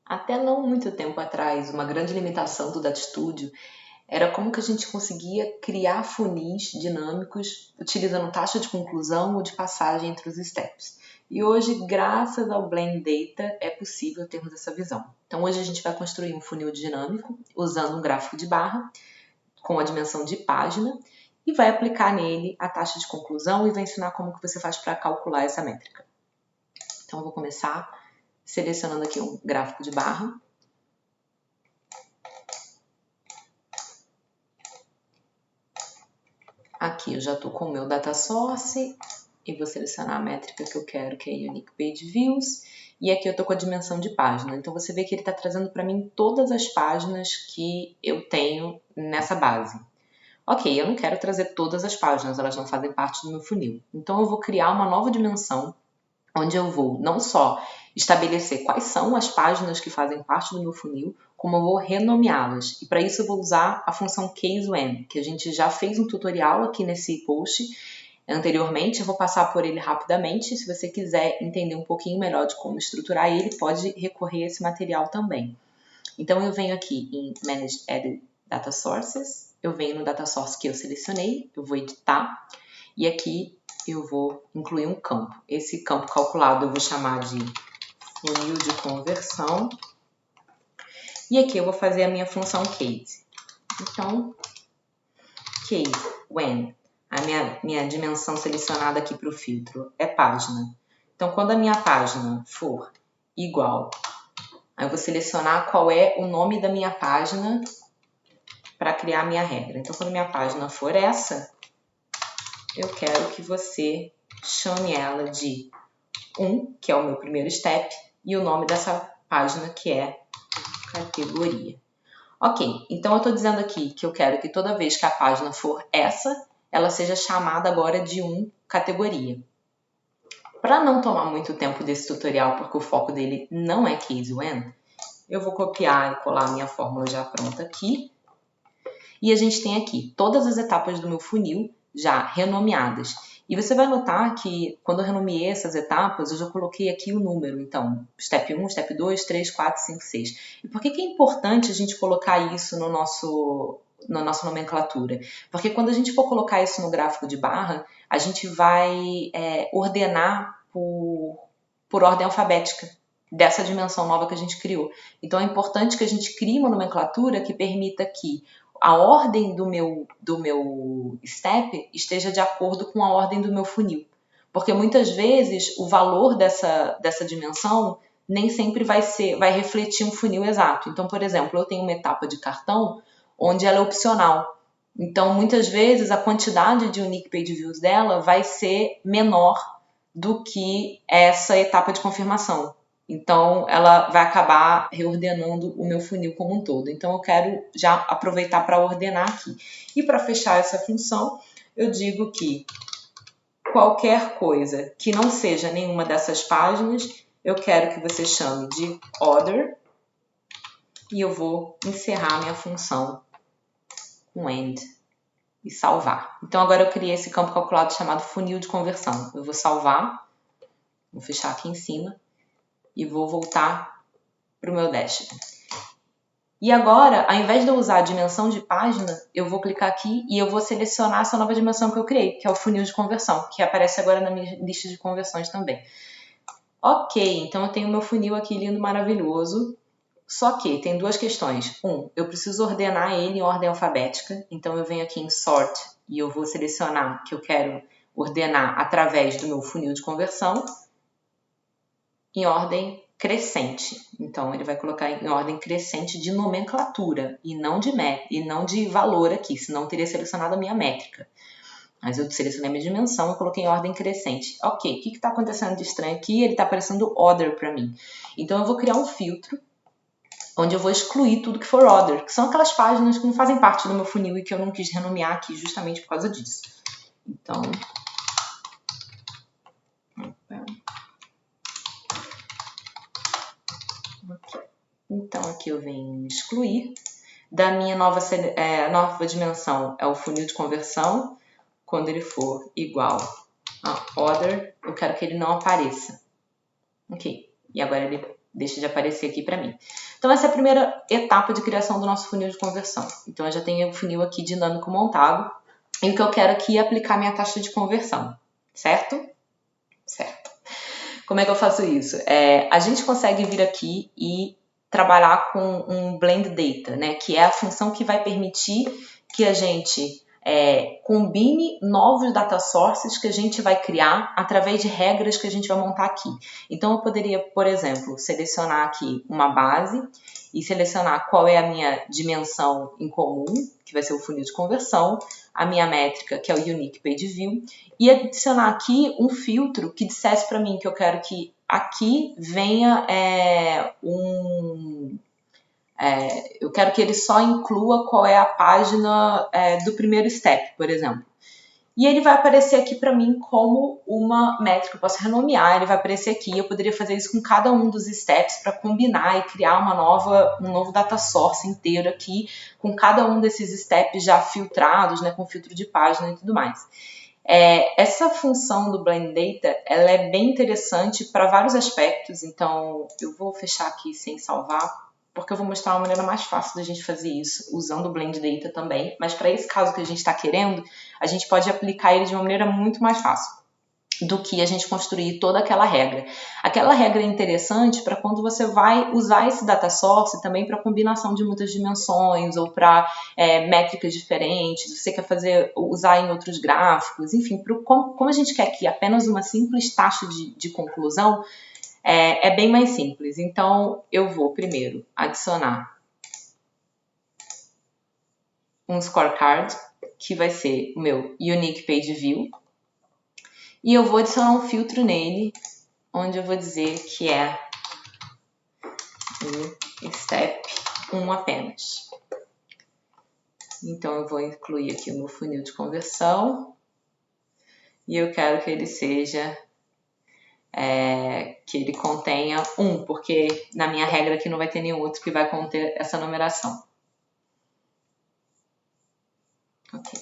Até não muito tempo atrás, uma grande limitação do Data Studio era como que a gente conseguia criar funis dinâmicos utilizando taxa de conclusão ou de passagem entre os steps. E hoje, graças ao Blend Data, é possível termos essa visão. Então hoje a gente vai construir um funil dinâmico usando um gráfico de barra com a dimensão de página e vai aplicar nele a taxa de conclusão e vai ensinar como que você faz para calcular essa métrica. Então eu vou começar selecionando aqui um gráfico de barra. Aqui eu já estou com o meu data source e vou selecionar a métrica que eu quero, que é Unique Page Views. E aqui eu estou com a dimensão de página. Então você vê que ele está trazendo para mim todas as páginas que eu tenho nessa base. Ok, eu não quero trazer todas as páginas, elas não fazem parte do meu funil. Então eu vou criar uma nova dimensão onde eu vou não só estabelecer quais são as páginas que fazem parte do meu funil, como eu vou renomeá-las. E para isso eu vou usar a função CaseWhen, que a gente já fez um tutorial aqui nesse post anteriormente. Eu vou passar por ele rapidamente. Se você quiser entender um pouquinho melhor de como estruturar ele, pode recorrer a esse material também. Então eu venho aqui em Manage Edit Data Sources, eu venho no Data Source que eu selecionei, eu vou editar, e aqui eu vou incluir um campo. Esse campo calculado eu vou chamar de funil de conversão. E aqui eu vou fazer a minha função case. Então, case, when, a minha dimensão selecionada aqui para o filtro é página. Então, quando a minha página for igual, aí eu vou selecionar qual é o nome da minha página para criar a minha regra. Então, quando a minha página for essa, eu quero que você chame ela de 1, que é o meu primeiro step, e o nome dessa página, que é categoria. Ok, então eu estou dizendo aqui que eu quero que toda vez que a página for essa, ela seja chamada agora de 1 categoria. Para não tomar muito tempo desse tutorial, porque o foco dele não é CaseWhen, eu vou copiar e colar a minha fórmula já pronta aqui. E a gente tem aqui todas as etapas do meu funil já renomeadas. E você vai notar que quando eu renomeei essas etapas, eu já coloquei aqui o número. Então, step 1, step 2, 3, 4, 5, 6. E por que é importante a gente colocar isso na nossa nomenclatura? Porque quando a gente for colocar isso no gráfico de barra, a gente vai ordenar por ordem alfabética dessa dimensão nova que a gente criou. Então, é importante que a gente crie uma nomenclatura que permita que a ordem do meu step esteja de acordo com a ordem do meu funil. Porque muitas vezes o valor dessa dimensão nem sempre vai refletir um funil exato. Então, por exemplo, eu tenho uma etapa de cartão onde ela é opcional. Então, muitas vezes a quantidade de Unique Page Views dela vai ser menor do que essa etapa de confirmação. Então, ela vai acabar reordenando o meu funil como um todo. Então, eu quero já aproveitar para ordenar aqui. E para fechar essa função, eu digo que qualquer coisa que não seja nenhuma dessas páginas, eu quero que você chame de order. E eu vou encerrar minha função com end e salvar. Então, agora eu criei esse campo calculado chamado funil de conversão. Eu vou salvar, vou fechar aqui em cima. E vou voltar para o meu dashboard. E agora, ao invés de eu usar a dimensão de página, eu vou clicar aqui e eu vou selecionar essa nova dimensão que eu criei, que é o funil de conversão, que aparece agora na minha lista de conversões também. Ok, então eu tenho meu funil aqui lindo, maravilhoso. Só que tem duas questões. Eu preciso ordenar ele em ordem alfabética. Então eu venho aqui em Sort e eu vou selecionar que eu quero ordenar através do meu funil de conversão em ordem crescente. Então, ele vai colocar em ordem crescente de nomenclatura e não de valor aqui, senão teria selecionado a minha métrica. Mas eu selecionei a minha dimensão e coloquei em ordem crescente. Ok, o que está acontecendo de estranho aqui? Ele está aparecendo order para mim. Então, eu vou criar um filtro onde eu vou excluir tudo que for order, que são aquelas páginas que não fazem parte do meu funil e que eu não quis renomear aqui justamente por causa disso. Então, aqui eu venho excluir. Da minha nova dimensão é o funil de conversão. Quando ele for igual a order, eu quero que ele não apareça. Ok, e agora ele deixa de aparecer aqui para mim. Então essa é a primeira etapa de criação do nosso funil de conversão. Então eu já tenho o funil aqui dinâmico montado e o que eu quero aqui é aplicar minha taxa de conversão, certo? Certo. Como é que eu faço isso? A gente consegue vir aqui e trabalhar com um blend data, né? Que é a função que vai permitir que a gente combine novos data sources que a gente vai criar através de regras que a gente vai montar aqui. Então eu poderia, por exemplo, selecionar aqui uma base e selecionar qual é a minha dimensão em comum, que vai ser o funil de conversão, a minha métrica, que é o Unique Page View, e adicionar aqui um filtro que dissesse para mim que eu quero que aqui venha eu quero que ele só inclua qual é a página do primeiro step, por exemplo. E ele vai aparecer aqui para mim como uma métrica, eu posso renomear, ele vai aparecer aqui, eu poderia fazer isso com cada um dos steps para combinar e criar um novo data source inteiro aqui, com cada um desses steps já filtrados, né, com filtro de página e tudo mais. Essa função do Blend Data, ela é bem interessante para vários aspectos, então eu vou fechar aqui sem salvar, porque eu vou mostrar uma maneira mais fácil da gente fazer isso, usando o Blend Data também, mas para esse caso que a gente está querendo, a gente pode aplicar ele de uma maneira muito mais fácil do que a gente construir toda aquela regra. Aquela regra é interessante para quando você vai usar esse data source também para combinação de muitas dimensões ou para métricas diferentes, você quer usar em outros gráficos, enfim, como a gente quer aqui apenas uma simples taxa de conclusão, é bem mais simples. Então, eu vou primeiro adicionar um scorecard, que vai ser o meu Unique Page View, e eu vou adicionar um filtro nele, onde eu vou dizer que é o Step 1 apenas. Então, eu vou incluir aqui o meu funil de conversão, e eu quero que ele seja... que ele contenha 1, porque na minha regra aqui não vai ter nenhum outro que vai conter essa numeração. Ok.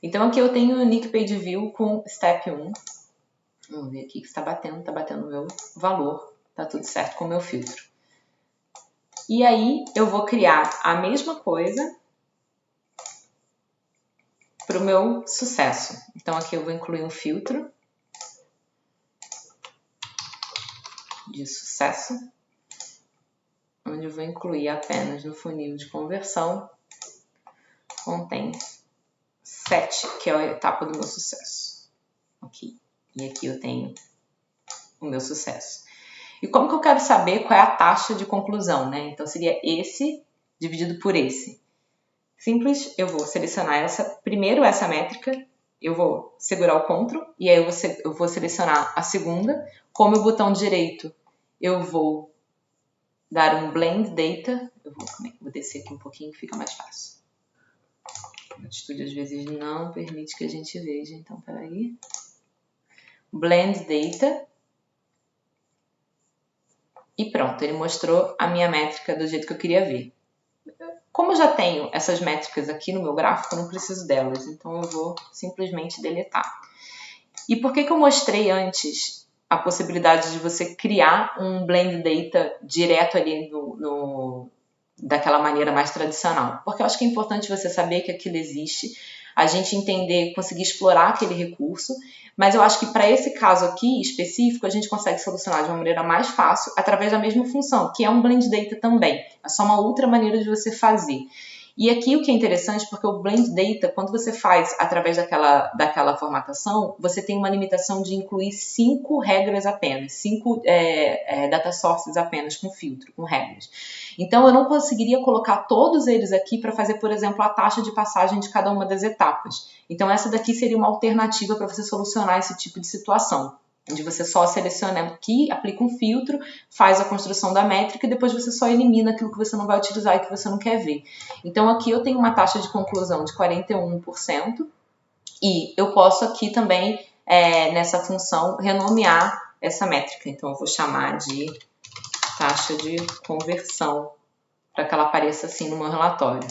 Então aqui eu tenho o Unique Page View com Step 1. Vamos ver aqui que está batendo o meu valor. Está tudo certo com o meu filtro. E aí eu vou criar a mesma coisa para o meu sucesso. Então aqui eu vou incluir um filtro de sucesso, onde eu vou incluir apenas no funil de conversão, contém 7, que é a etapa do meu sucesso. Ok. E aqui eu tenho o meu sucesso. E como que eu quero saber qual é a taxa de conclusão, né? Então seria esse dividido por esse. Simples, eu vou selecionar primeiro essa métrica, eu vou segurar o Ctrl e aí eu vou selecionar a segunda. Com o meu botão direito, eu vou dar um Blend Data. Eu vou descer aqui um pouquinho, fica mais fácil. O Studio às vezes não permite que a gente veja, então peraí. Blend Data. E pronto, ele mostrou a minha métrica do jeito que eu queria ver. Como eu já tenho essas métricas aqui no meu gráfico, eu não preciso delas, então eu vou simplesmente deletar. E por que eu mostrei antes a possibilidade de você criar um Blend Data direto ali daquela maneira mais tradicional? Porque eu acho que é importante você saber que aquilo existe, a gente entender, conseguir explorar aquele recurso, mas eu acho que para esse caso aqui específico, a gente consegue solucionar de uma maneira mais fácil através da mesma função, que é um Blend Data também. É só uma outra maneira de você fazer. E aqui o que é interessante, porque o Blend Data, quando você faz através daquela formatação, você tem uma limitação de incluir 5 regras apenas, 5 data sources apenas com filtro, com regras. Então, eu não conseguiria colocar todos eles aqui para fazer, por exemplo, a taxa de passagem de cada uma das etapas. Então, essa daqui seria uma alternativa para você solucionar esse tipo de situação, onde você só seleciona aqui, aplica um filtro, faz a construção da métrica e depois você só elimina aquilo que você não vai utilizar e que você não quer ver. Então, aqui eu tenho uma taxa de conclusão de 41% e eu posso aqui também, nessa função, renomear essa métrica. Então, eu vou chamar de taxa de conversão, para que ela apareça assim no meu relatório.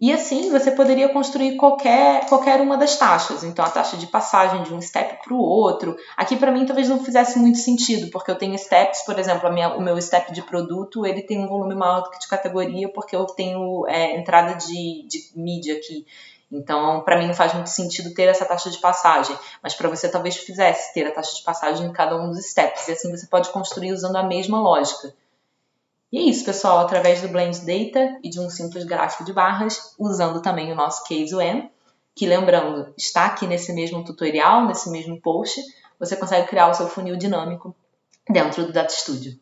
E assim você poderia construir qualquer uma das taxas. Então a taxa de passagem de um step para o outro. Aqui para mim talvez não fizesse muito sentido, porque eu tenho steps, por exemplo, o meu step de produto ele tem um volume maior do que de categoria, porque eu tenho entrada de mídia aqui. Então, para mim não faz muito sentido ter essa taxa de passagem, mas para você talvez fizesse ter a taxa de passagem em cada um dos steps. E assim você pode construir usando a mesma lógica. E é isso, pessoal, através do Blend Data e de um simples gráfico de barras, usando também o nosso Case UM, que lembrando, está aqui nesse mesmo tutorial, nesse mesmo post, você consegue criar o seu funil dinâmico dentro do Data Studio.